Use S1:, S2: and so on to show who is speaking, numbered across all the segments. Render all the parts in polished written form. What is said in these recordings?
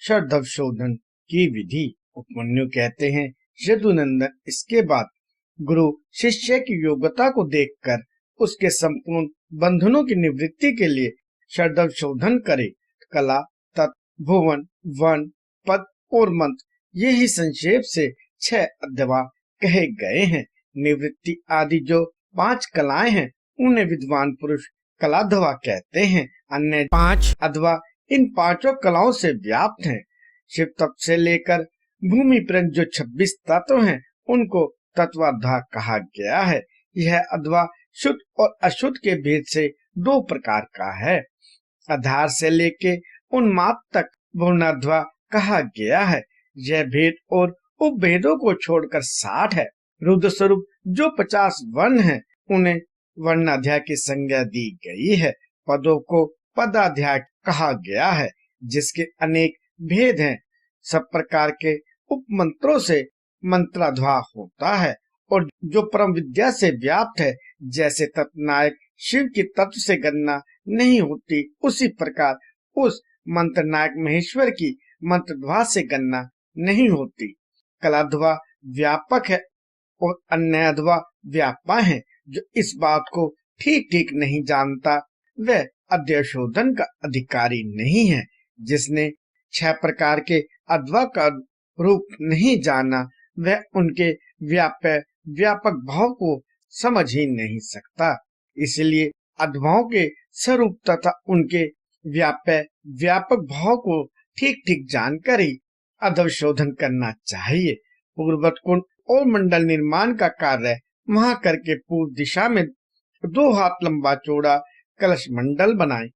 S1: षड्दव शोधन की विधि। उपमन्यु कहते हैं, यदुनंदन इसके बाद गुरु शिष्य की योग्यता को देखकर उसके संपूर्ण बंधनों की निवृत्ति के लिए षड्दव शोधन करे। कला, तत्व, भुवन, वन, पद और मंत्र, ये ही संक्षेप से 6 अध्वा कहे गए हैं। निवृत्ति आदि जो 5 कलाएं हैं उन्हें विद्वान पुरुष कलाध्वा कहते हैं। अन्य 5 अध्वा इन 5 कलाओं से व्याप्त हैं। शिव तत्व से लेकर भूमि पर्यंत जो 26 तत्व हैं उनको तत्वाध्वा कहा गया है। यह अध्वा शुद्ध और अशुद्ध के भेद से 2 प्रकार का है। आधार से लेके उन्माद तक पूर्णाध्वा कहा गया है। यह भेद और उपभेदों को छोड़कर 60 है। रुद्र स्वरूप जो 50 वर्ण हैं उन्हें वर्णाध्याय की संज्ञा दी गई है। पदों को पदाध्याय कहा गया है, जिसके अनेक भेद हैं। सब प्रकार के उपमंत्रों से मंत्राध्याय होता है और जो परम विद्या से व्याप्त है, जैसे तत्नायक शिव की तत्व से गणना नहीं होती, उसी प्रकार उस मंत्र नायक महेश्वर की मंत्रध्वा से गणना नहीं होती। कलाध्वा व्यापक है और अन्यध्वा व्यापा है। जो इस बात को ठीक ठीक नहीं जानता वह अध्यशोधन का अधिकारी नहीं है। जिसने 6 प्रकार के अध्वा का रूप नहीं जाना वह उनके व्यापक भाव को समझ ही नहीं सकता। इसलिए अध्वाओं के स्वरूप तथा उनके व्यापक भाव को ठीक ठीक जानकर ही अध्यशोधन करना चाहिए। पूर्ववत कुंड और मंडल निर्माण का कार्य वहां करके पूर्व दिशा में 2 हाथ लंबा चौड़ा कलश मंडल बनाए।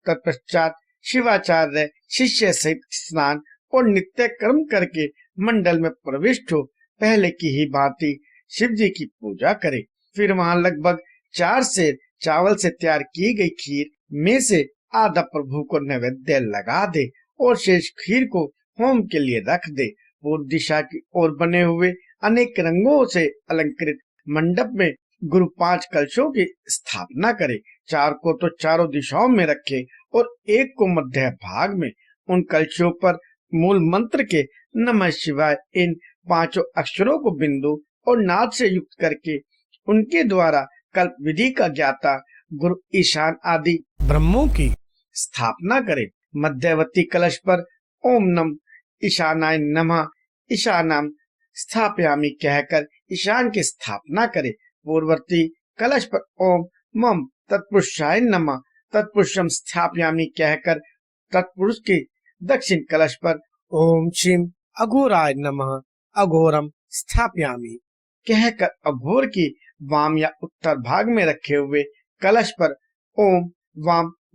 S1: तत्पश्चात शिवाचार्य शिष्य सहित स्नान और नित्य कर्म करके मंडल में प्रविष्ट हो पहले की ही भांति शिव जी की पूजा करे। फिर वहां लगभग 4 सेर चावल से तैयार की गई खीर में से आधा प्रभु को नैवेद्य लगा दे और शेष खीर को होम के लिए रख दे। पूर्व दिशा की ओर बने हुए अनेक रंगों से अलंकृत मंडप में गुरु 5 कलशों की स्थापना करे। 4 को तो चारों दिशाओं में रखे और एक को मध्य भाग में। उन कलशों पर मूल मंत्र के नमः शिवाय इन 5 अक्षरों को बिंदु और नाद से युक्त करके उनके द्वारा कल्प विधि का ज्ञाता गुरु ईशान आदि ब्रह्मों की स्थापना करे। मध्यवर्ती कलश पर ओम नम ईशानाय नमः ईशानम स्थापयामि कहकर ईशान की स्थापना करे। पूर्ववर्ती कलश पर ओम मम तत्पुरुषाय नमः तत्पुरुषम स्थापयामि कहकर तत्पुरुष के दक्षिण कलश पर ओम शिव अघोराय नमः अघोरम स्थापयामि कहकर अघोर की वाम या उत्तर भाग में रखे हुए कलश पर ओम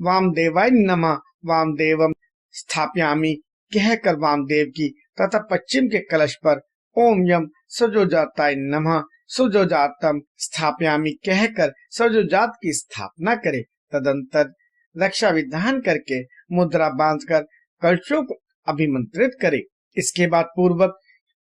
S1: वामदेवाय नमः वामदेवम स्थापयामि कहकर वामदेव की तथा पश्चिम के कलश पर ओम यम सजोजाताय नमः सुजोजातम स्थापयामि कहकर सजोजात की स्थापना करे। तदंतर रक्षा विधान करके मुद्रा बांधकर कलशों को अभिमंत्रित करे। इसके बाद पूर्वक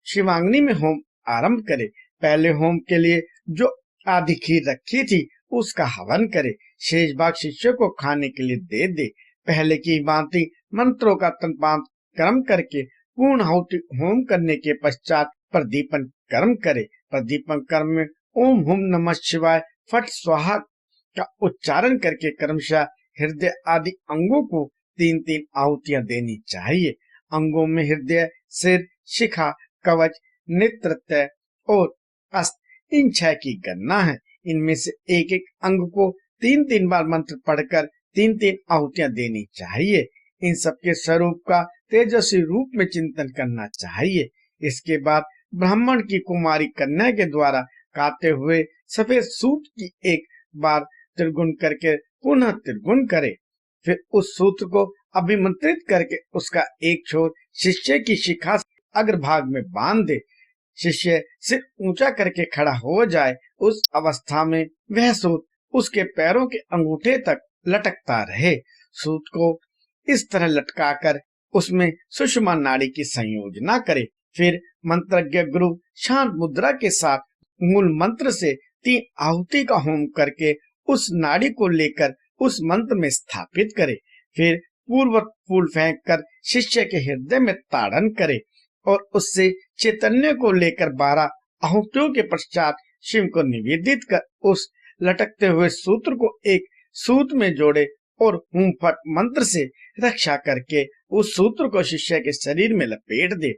S1: शिवांगनी में होम आरंभ करे। पहले होम के लिए जो आधी खीर रखी थी उसका हवन करे। शेष भाग शिष्यों को खाने के लिए दे दे। पहले की भांति मंत्रों का तनपात कर्म करके पूर्ण आहुति होम करने के पश्चात प्रदीपन कर्म करे। प्रदीपन कर्म में ओम हुम नमः शिवाय फट स्वाहा का उच्चारण करके क्रमशः हृदय आदि अंगों को 3-3 आहुतियां देनी चाहिए। अंगों में हृदय, सिर, शिखा, कवच, नेत्र और अस्त इन 6 की गणना है। इनमें से एक एक अंग को 3-3 बार मंत्र पढ़कर 3-3 आहुतियां देनी चाहिए। इन सबके स्वरूप का तेजस्वी रूप में चिंतन करना चाहिए। इसके बाद ब्राह्मण की कुमारी कन्या के द्वारा गाते हुए सफेद सूत की एक बार त्रिगुण करके पुनः त्रिगुण करे। फिर उस सूत्र को अभिमंत्रित करके उसका एक छोर शिष्य की शिखा अग्रभाग में बांध दे। शिष्य सिर ऊंचा करके खड़ा हो जाए। उस अवस्था में वह सूत उसके पैरों के अंगूठे तक लटकता रहे। सूत को इस तरह लटकाकर उसमें सुषमा नाड़ी की संयोजना करे। फिर मंत्रज्ञ गुरु शांत मुद्रा के साथ मूल मंत्र से 3 आहुति का होम करके उस नाड़ी को लेकर उस मंत्र में स्थापित करे। फिर पूर्वक फूल फेंककर शिष्य के हृदय में ताड़न करे और उससे चैतन्य को लेकर 12 आहुतियों के पश्चात शिव को निवेदित कर उस लटकते हुए सूत्र को एक सूत में जोड़े और हुम फट मंत्र से रक्षा करके उस सूत्र को शिष्य के शरीर में लपेट दे।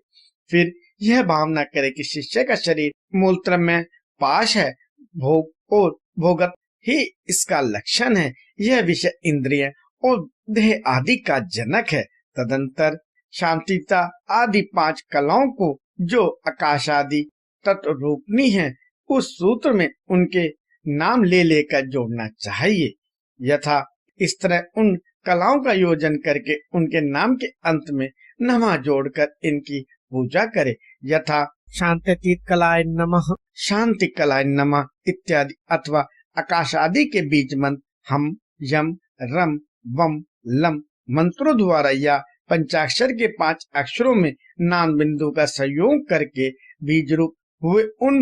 S1: फिर यह भावना करे कि शिष्य का शरीर मूलत्र में पाश है, भोग और भोगत ही इसका लक्षण है। यह विषय इंद्रिय और देह आदि का जनक है। तदंतर शांतिता आदि 5 कलाओं को जो आकाश आदि तत्व रूपनी है उस सूत्र में उनके नाम ले लेकर जोड़ना चाहिए। यथा इस तरह उन कलाओं का योजन करके उनके नाम के अंत में नमः जोड़कर इनकी पूजा करे। यथा शांतितीत कलाय नमः, शांति कलाय नमः इत्यादि, अथवा आकाश आदि के बीज मंत्र हम, यम, रम, वम, लम मंत्रों द्वारा या पंचाक्षर के 5 अक्षरों में नाम बिंदु का संयोग करके बीज रूप हुए उन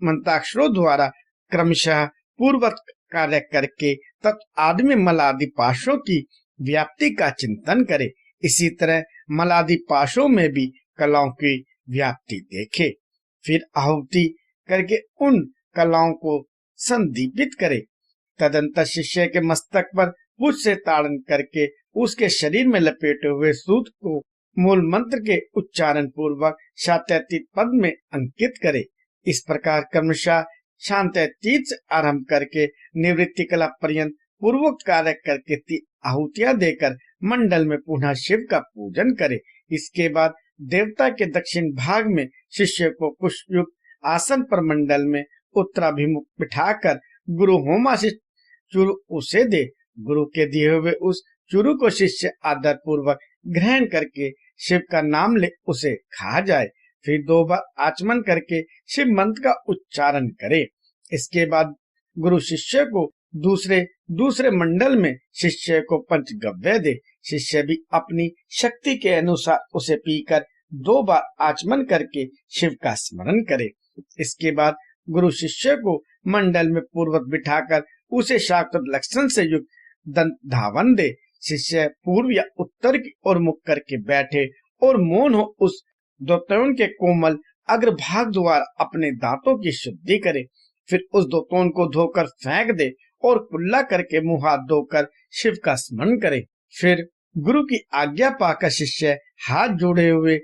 S1: मंत्राक्षरों द्वारा क्रमशः पूर्वत कार्य करके तत् आदि में मलादि पाशों की व्याप्ति का चिंतन करे। इसी तरह मलादि पाशों में भी कलाओं की व्याप्ति देखे। फिर आहुति करके उन कलाओं को संदीपित करे। तदंतर शिष्य के मस्तक पर पुष्प से ताड़न करके उसके शरीर में लपेटे हुए सूत को मूल मंत्र के उच्चारण पूर्वक शांत्यतीत पद में अंकित करे। इस प्रकार क्रमशः शांत्यतीत से आरंभ करके निवृत्ति कला पर्यंत पूर्वोक्त कार्य करके आहुतियां देकर मंडल में पुनः शिव का पूजन करे। इसके बाद देवता के दक्षिण भाग में शिष्य को पुष्पयुक्त आसन पर मंडल में उत्तराभिमुख बिठाकर गुरु होमा से चुरु उसे दे। गुरु के दिए हुए उस चुरु को शिष्य आदर पूर्वक ग्रहण करके शिव का नाम ले उसे खा जाए। फिर 2 बार आचमन करके शिव मंत्र का उच्चारण करे। इसके बाद गुरु शिष्य को दूसरे मंडल में शिष्य को पंचगव्य दे। शिष्य भी अपनी शक्ति के अनुसार उसे पीकर 2 बार आचमन करके शिव का स्मरण करे। इसके बाद गुरु शिष्य को मंडल में पूर्वक बिठाकर उसे शाक्त लक्षण से युक्त दंत धावन दे। शिष्य पूर्व या उत्तर की ओर मुख करके बैठे और मौन हो उस दोतोन के कोमल अग्रभाग द्वारा अपने दांतों की शुद्धि करे। फिर उस दोतोन को धोकर फेंक दे और कुल्ला करके मुंह हाथ धोकर शिव का स्मरण करे। फिर गुरु की आज्ञा पाकर शिष्य हाथ जोड़े हुए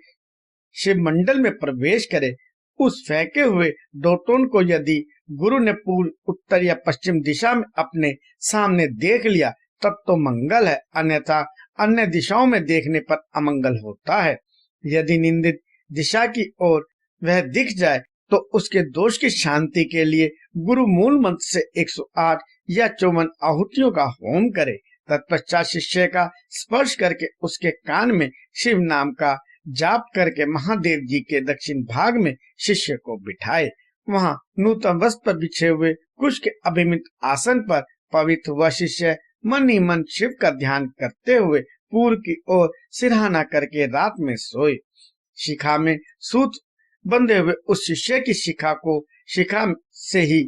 S1: शिव मंडल में प्रवेश करे। उस फेंके हुए दोतोन को यदि गुरु ने पूर्व, उत्तर या पश्चिम दिशा में अपने सामने देख लिया तब तो मंगल है, अन्यथा अन्य दिशाओं में देखने पर अमंगल होता है। यदि निंदित दिशा की ओर वह दिख जाए तो उसके दोष की शांति के लिए गुरु मूल मंत्र से 108 या 54 आहुतियों का होम करे। तत्पश्चात शिष्य का स्पर्श करके उसके कान में शिव नाम का जाप करके महादेव जी के दक्षिण भाग में शिष्य को बिठाए। वहां नूतन वस्त्र पर बिछे हुए कुश के अभिमित आसन पर पवित्र हुआ शिष्य मन ही मन शिव का ध्यान करते हुए पूर्व की ओर सिरहाना करके रात में सोए। शिखा में सूत बंधे हुए उस शिष्य की शिखा को शिखा से ही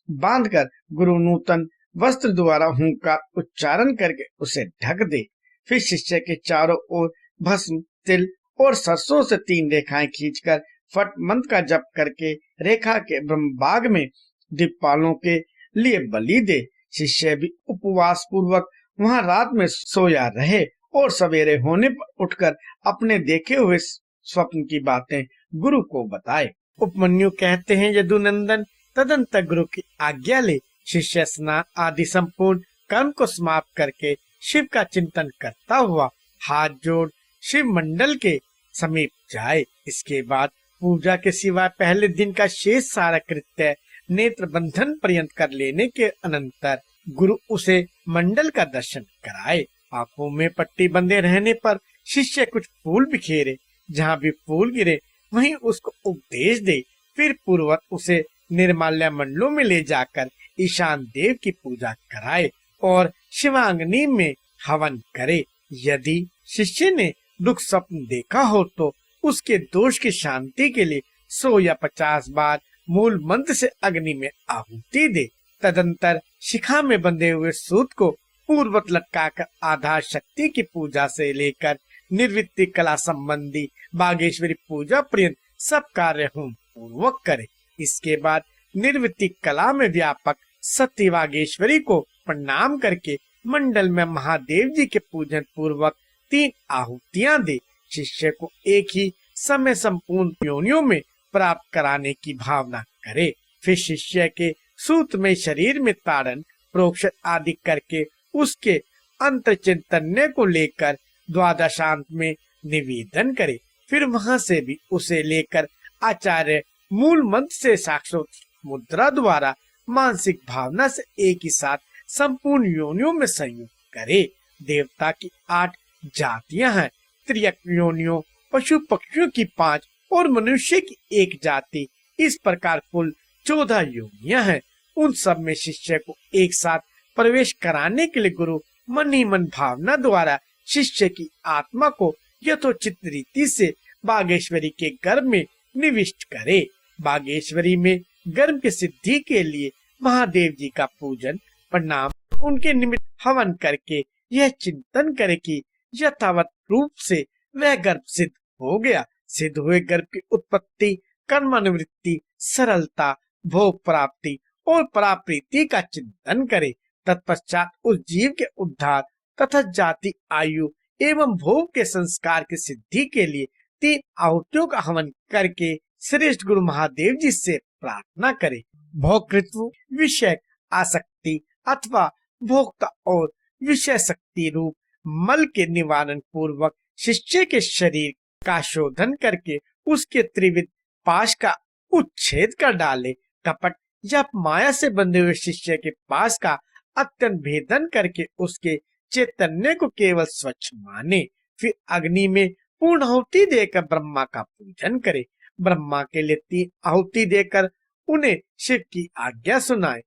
S1: बांधकर गुरु नूतन वस्त्र द्वारा हुंकार उच्चारण करके उसे ढक दे। फिर शिष्य के चारों ओर भस्म, तिल और सरसों से 3 रेखाएं खींचकर फट मंत्र का जप करके रेखा के ब्रह्मबाग में दीपालों के लिए बलि दे। शिष्य भी उपवास पूर्वक वहां रात में सोया रहे और सवेरे होने पर उठकर अपने देखे हुए स्वप्न की बातें गुरु को बताए। उपमन्यु कहते हैं, यदुनंदन तदंतर गुरु की आज्ञा ले शिष्य स्नान आदि संपूर्ण कर्म को समाप्त करके शिव का चिंतन करता हुआ हाथ जोड़ शिव मंडल के समीप जाए। इसके बाद पूजा के सिवाय पहले दिन का शेष सारा कृत्य नेत्र बंधन पर्यंत कर लेने के अनंतर गुरु उसे मंडल का दर्शन कराए। आंखों में पट्टी बंधे रहने पर शिष्य कुछ फूल बिखेरे, जहाँ भी फूल गिरे वहीं उसको उपदेश दे। फिर पूर्वत उसे निर्माल्य मंडलों में ले जाकर ईशान देव की पूजा कराए और शिवांगनी में हवन करे। यदि शिष्य ने दुख स्वप्न देखा हो तो उसके दोष की शांति के लिए 100 या 50 बार मूल मंत्र से अग्नि में आहुति दे। तदंतर शिखा में बंधे हुए सूत को पूर्वत लटकाकर आधार शक्ति की पूजा से लेकर निर्वृत्ति कला संबंधी बागेश्वरी पूजा पर्यंत सब कार्य होम पूर्वक करे। इसके बाद निर्वृत्ति कला में व्यापक सती बागेश्वरी को प्रणाम करके मंडल में महादेव जी के पूजन पूर्वक 3 आहुतियां दे। शिष्य को एक ही समय संपूर्ण योनियों में प्राप्त कराने की भावना करे। फिर शिष्य के सूत में शरीर में ताड़न प्रोक्षण आदि करके उसके अंतर चिंतन्य को लेकर द्वादशांत में निवेदन करे। फिर वहां से भी उसे लेकर आचार्य मूल मंत्र से साक्षात मुद्रा द्वारा मानसिक भावना से एक ही साथ संपूर्ण योनियों में संयोग करे। देवता की 8 जातियां हैं। त्रियक योनियों, पशु पक्षियों की 5 और मनुष्य की 1 जाति। इस प्रकार कुल 14 योनियां हैं। उन सब में शिष्य को एक साथ प्रवेश कराने के लिए गुरु मन ही मन भावना द्वारा शिष्य की आत्मा को यथोचित रीति से बागेश्वरी के गर्भ में निविष्ट करे। बागेश्वरी में गर्भ की सिद्धि के लिए महादेव जी का पूजन प्रणाम, उनके निमित्त हवन करके यह चिंतन करे कि यथावत रूप से वह गर्भ सिद्ध हो गया। सिद्ध हुए गर्भ की उत्पत्ति, कर्मानुवृत्ति, सरलता, भोग प्राप्ति और पराप्रीति का चिंतन करे। तत्पश्चात उस जीव के उद्धार तथा जाति, आयु एवं भोग के संस्कार की सिद्धि के लिए 3 आहुतियों का हवन करके श्रेष्ठ गुरु महादेव जी से प्रार्थना करे। भोक्तृत्व, विषय आसक्ति अथवा भोक्ता और विषय शक्ति रूप मल के निवारण पूर्वक शिष्य के शरीर का शोधन करके उसके त्रिविध पाश का उच्छेद कर डाले। कपट या माया से बंधे हुए शिष्य के पास का अत्यंत भेदन करके उसके चैतन्य को केवल स्वच्छ माने। फिर अग्नि में पूर्ण आहुति देकर ब्रह्मा का पूजन करे। ब्रह्मा के लिए 3 आहुति देकर उन्हें शिव की आज्ञा सुनाए।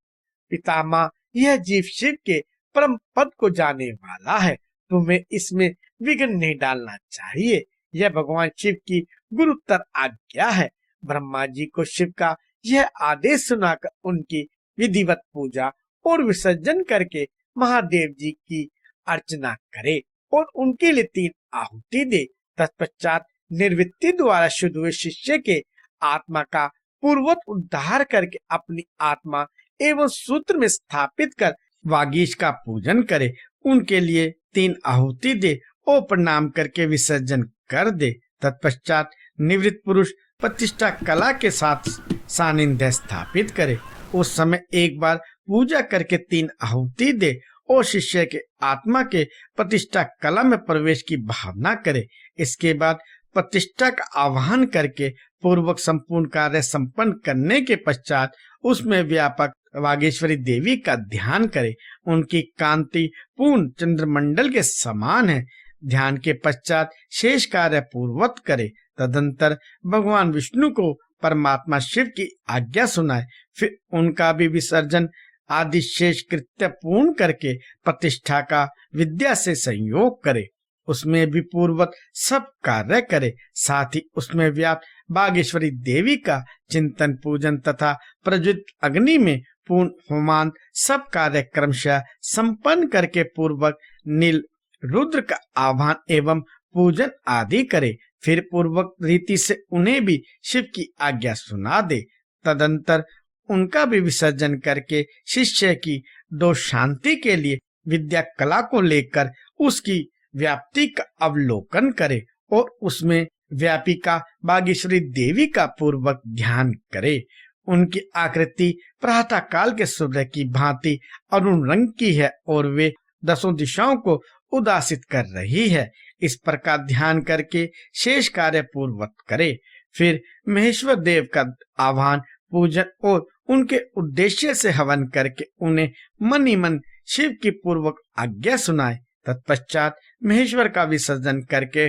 S1: पितामह, यह जीव शिव के परम पद को जाने वाला है, तुम्हें इसमें विघ्न नहीं डालना चाहिए। यह भगवान शिव की गुरुतर आज्ञा है। ब्रह्मा जी को शिव का यह आदेश सुनाकर उनकी विधिवत पूजा और विसर्जन करके महादेव जी की अर्चना करे और उनके लिए 3 आहुति दे। तत्पश्चात निर्वृत्ति द्वारा शुद्ध हुए शिष्य के आत्मा का पूर्वत उद्धार करके अपनी आत्मा एवं सूत्र में स्थापित कर वागीश का पूजन करे। उनके लिए 3 आहुति दे और प्रणाम करके विसर्जन कर दे। तत्पश्चात निवृत्त पुरुष प्रतिष्ठा कला के साथ सानिध्य स्थापित करे। उस समय एक बार पूजा करके 3 आहुति दे और शिष्य के आत्मा के प्रतिष्ठा कला में प्रवेश की भावना करे। इसके बाद प्रतिष्ठा का आह्वान करके पूर्वक संपूर्ण कार्य संपन्न करने के पश्चात उसमें व्यापक वागेश्वरी देवी का ध्यान करे। उनकी कांति पूर्ण चंद्रमंडल के समान है। ध्यान के पश्चात शेष कार्य पूर्वक करे। तदंतर भगवान विष्णु को परमात्मा शिव की आज्ञा सुनाए। फिर उनका भी विसर्जन आदि शेष कृत्य पूर्ण करके प्रतिष्ठा का विद्या से संयोग करे। उसमें भी पूर्वक सब कार्य करे। साथ ही उसमें व्याप्त बागेश्वरी देवी का चिंतन पूजन तथा प्रज्वलित अग्नि में पूर्ण होमान सब कार्य क्रमशः संपन्न करके पूर्वक नील रुद्र का आह्वान एवं पूजन आदि करे। फिर पूर्वक रीति से उन्हें भी शिव की आज्ञा सुना दे। तदंतर उनका भी विसर्जन करके शिष्य की दोष शांति के लिए विद्या कला को लेकर उसकी व्याप्ति का अवलोकन करे और उसमें व्यापिका बागेश्वरी देवी का पूर्वक ध्यान करे। उनकी आकृति प्रातः काल के सूर्य की भांति अरुण रंग की है और वे 10 दिशाओं को उदासित कर रही है। इस प्रकार ध्यान करके शेष कार्य पूर्वक करे। फिर महेश्वर देव का आह्वान पूजन और उनके उद्देश्य से हवन करके उन्हें मन ही मन शिव की पूर्वक आज्ञा सुनाए। तत्पश्चात महेश्वर का विसर्जन करके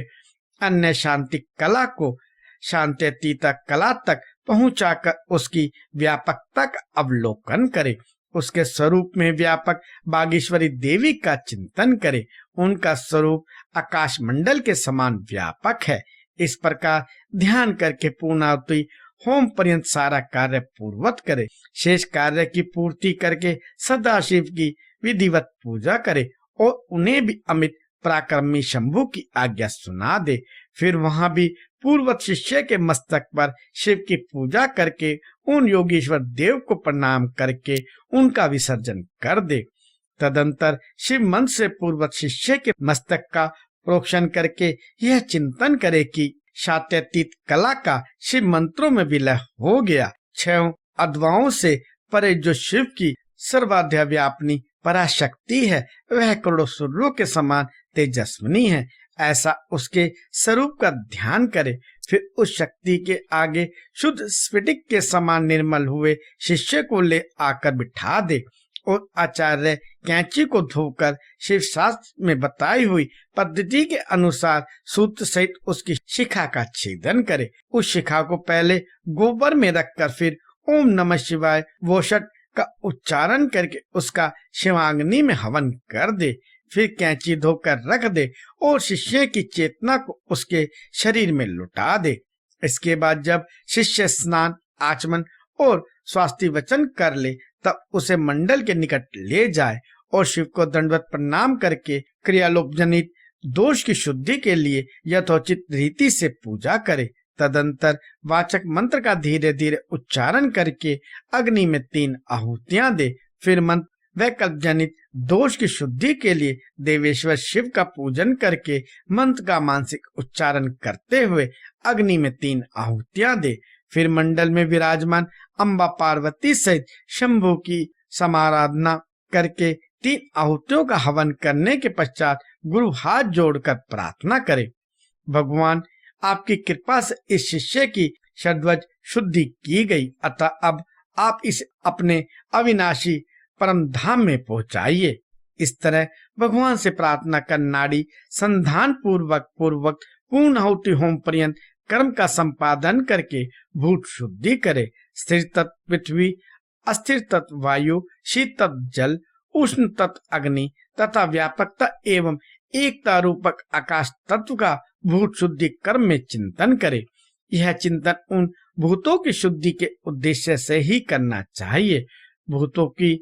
S1: अन्य शांति कला को शांत्यतीता कला तक पहुंचाकर उसकी व्यापकता का अवलोकन करे। उसके स्वरूप में व्यापक बागेश्वरी देवी का चिंतन करे। उनका स्वरूप आकाश मंडल के समान व्यापक है। इस प्रकार ध्यान करके पूर्णाहुति होम पर्यंत सारा कार्य पूर्वक करे। शेष कार्य की पूर्ति करके सदाशिव की विधिवत पूजा करे और उन्हें भी अमित पराक्रमी शंभु की आज्ञा सुना दे। फिर वहां भी पूर्वत शिष्य के मस्तक पर शिव की पूजा करके उन योगेश्वर देव को प्रणाम करके उनका विसर्जन कर दे। तदंतर शिव मंत्र से पूर्वत शिष्य के मस्तक का प्रोक्षण करके यह चिंतन करे कि शात्यतीत कला का शिव मंत्रों में विलय हो गया। 6 अद्वाओं से परे जो शिव की सर्वाध्याव्यापिनी पराशक्ति है, वह करोड़ों सूर्यों के समान तेजस्विनी है। ऐसा उसके स्वरूप का ध्यान करे। फिर उस शक्ति के आगे शुद्ध स्फटिक के समान निर्मल हुए शिष्य को ले आकर बिठा दे और आचार्य कैंची को धोकर शिव शास्त्र में बताई हुई पद्धति के अनुसार सूत्र सहित उसकी शिखा का छेदन करे। उस शिखा को पहले गोबर में रखकर फिर ओम नमः शिवाय वोषट का उच्चारण करके उसका शिवाग्नि में हवन कर दे। फिर कैंची धोकर रख दे और शिष्य की चेतना को उसके शरीर में लुटा दे। इसके बाद जब शिष्य स्नान आचमन और स्वास्ति वचन कर ले, तब उसे मंडल के निकट ले जाए और शिव को दंडवत प्रणाम करके क्रियालोप जनित दोष की शुद्धि के लिए यथोचित रीति से पूजा करे। तदंतर वाचक मंत्र का धीरे धीरे उच्चारण करके अग्नि में 3 आहुतियां दे। फिर मंत्र वैकल्प जनित दोष की शुद्धि के लिए देवेश्वर शिव का पूजन करके मंत्र का मानसिक उच्चारण करते हुए अग्नि में 3 आहुतियां दे। फिर मंडल में विराजमान अम्बा पार्वती सहित शंभु की समाराधना करके 3 आहुतियों का हवन करने के पश्चात गुरु हाथ जोड़कर प्रार्थना करे, भगवान आपकी कृपा से इस शिष्य की षड्वज शुद्धि की गई, अतः अब आप इसे अपने अविनाशी परम धाम में पहुंचाइए। इस तरह भगवान से प्रार्थना कर नाड़ी संधान पूर्वक पूर्ण आहुति होम पर्यंत कर्म का संपादन करके भूत शुद्धि करे। स्थिर तत्व पृथ्वी, अस्थिर तत्व वायु, शीत तत्व जल, उष्ण तत्व अग्नि तथा व्यापकता एवं एकता रूपक आकाश तत्व का भूत शुद्धि कर्म में चिंतन करे। यह चिंतन उन भूतों की शुद्धि के उद्देश्य से ही करना चाहिए। भूतों की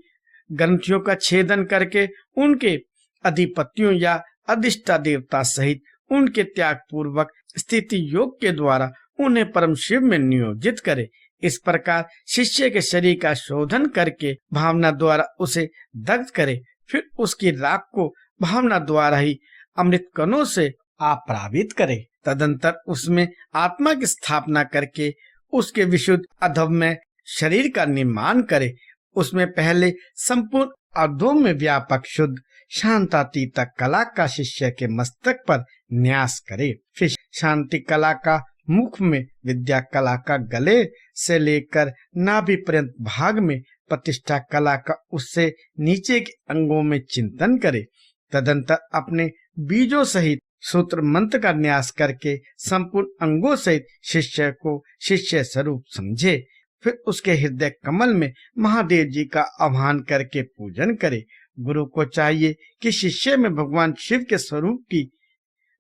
S1: ग्रंथियों का छेदन करके उनके अधिपतियों या अधिष्ठा देवता सहित उनके त्याग पूर्वक स्थिति योग के द्वारा उन्हें परम शिव में नियोजित करे। इस प्रकार शिष्य के शरीर का शोधन करके भावना द्वारा उसे दग्ध करे। फिर उसकी राख को भावना द्वारा ही अमृत कणों से आप्लावित करे। तदंतर उसमें आत्मा की स्थापना करके उसके विशुद्ध अधम्य शरीर का निर्माण करे। उसमें पहले संपूर्ण अधोम में व्यापक शुद्ध शांतातीत कला का शिष्य के मस्तक पर न्यास करे। फिर शांति कला का मुख में, विद्या कला का गले से लेकर नाभि पर्यंत भाग में, प्रतिष्ठा कला का उससे नीचे के अंगों में चिंतन करे। तदंतर अपने बीजों सहित सूत्र मंत्र का न्यास करके संपूर्ण अंगों सहित शिष्य को शिष्य स्वरूप समझे। फिर उसके हृदय कमल में महादेव जी का आह्वान करके पूजन करे। गुरु को चाहिए कि शिष्य में भगवान शिव के स्वरूप की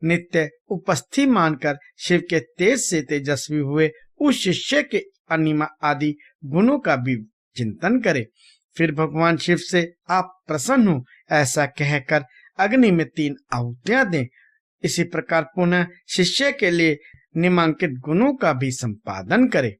S1: नित्य उपस्थिति मानकर शिव के तेज से तेजस्वी हुए उस शिष्य के अनिमा आदि गुणों का भी चिंतन करे। फिर भगवान शिव से आप प्रसन्न हो ऐसा कहकर अग्नि में 3 आहुतियां दें। इसी प्रकार पुनः शिष्य के लिए निम्नांकित गुणों का भी संपादन करे।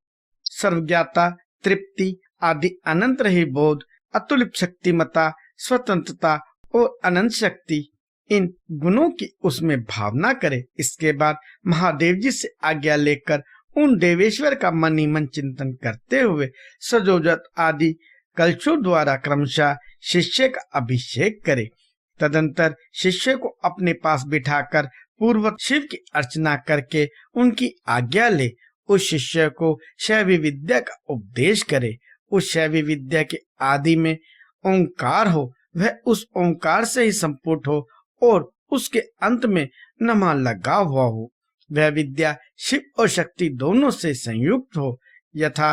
S1: सर्वज्ञता, तृप्ति आदि अनंत रही बोध, अतुलित शक्तिमता, स्वतंत्रता और अनंत शक्ति, इन गुणों की उसमें भावना करे। इसके बाद महादेव जी से आज्ञा लेकर उन देवेश्वर का मन ही मन चिंतन करते हुए सजोजत आदि कलशों द्वारा क्रमशः शिष्य का अभिषेक करे। तदंतर शिष्य को अपने पास बिठाकर पूर्वक शिव की अर्चना करके उनकी आज्ञा ले उस शिष्य को शैवी विद्या का उपदेश करे। उस शैवी विद्या के आदि में ओंकार हो, वह उस ओंकार से ही संपुट हो और उसके अंत में नमा लगा हुआ हो। वह विद्या शिव और शक्ति दोनों से संयुक्त हो, यथा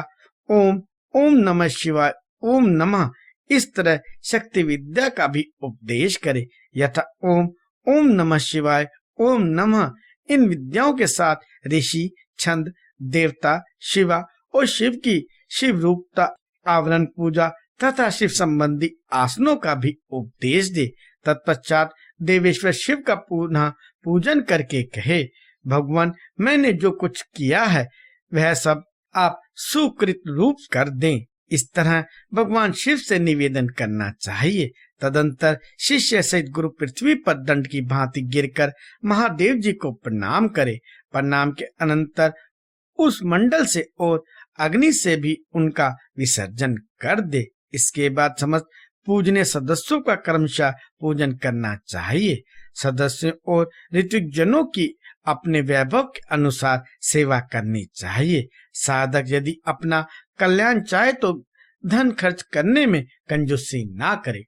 S1: ओम ओम नमः शिवाय ओम नमः। इस तरह शक्ति विद्या का भी उपदेश करे, यथा ओम ओम नमः शिवाय ओम नमः। इन विद्याओं के साथ ऋषि, छंद, देवता, शिवा और शिव की शिव रूपता, आवरण पूजा तथा शिव संबंधी आसनों का भी उपदेश दे तत्पश्चात देवेश्वर शिव का पुनः पूजन करके कहे, भगवान, मैंने जो कुछ किया है वह सब आप सुकृत रूप कर दें। इस तरह भगवान शिव से निवेदन करना चाहिए। तदंतर शिष्य सहित गुरु पृथ्वी पर दंड की भांति गिरकर महादेव जी को प्रणाम करे। प्रणाम के अनंतर उस मंडल से और अग्नि से भी उनका विसर्जन कर दे। इसके बाद समस्त पूजनीय सदस्यों का क्रमशः पूजन करना चाहिए। सदस्यों और ऋत्विक जनों की अपने वैभव के अनुसार सेवा करनी चाहिए। साधक यदि अपना कल्याण चाहे तो धन खर्च करने में कंजूसी ना करे।